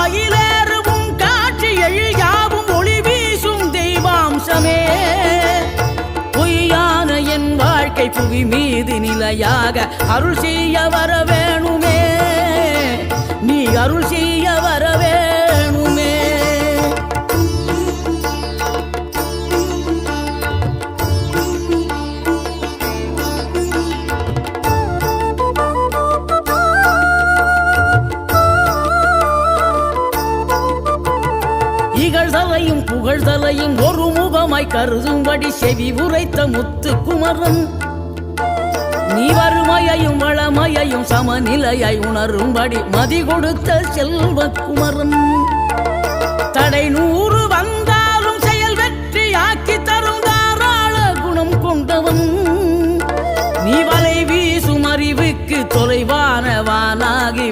மயிலேறும் காட்சி எழுயாவும் ஒளி வீசும் தெய்வாம்சமே பொய்யான என் வாழ்க்கை புவி மீது நிலையாக அருள் செய்ய வர வேணுமே நீ அருள் செய்ய வர வேணுமே இகழ்தலையும் புகழ்தலையும் ஒரு முகமாய் கருதும்படி செவி உரைத்த முத்து குமரன் நீ வறுமையையும் வளமையையும் சமநிலையை உணரும்படி மதி கொடுத்த செல்வ குமரன் தடை 100 வந்தாலும் செயல் வெற்றியாக்கி தரும் தாராள குணம் கொண்டவன் நீ வலை வீசும் அறிவுக்கு தொலைவானவானாகி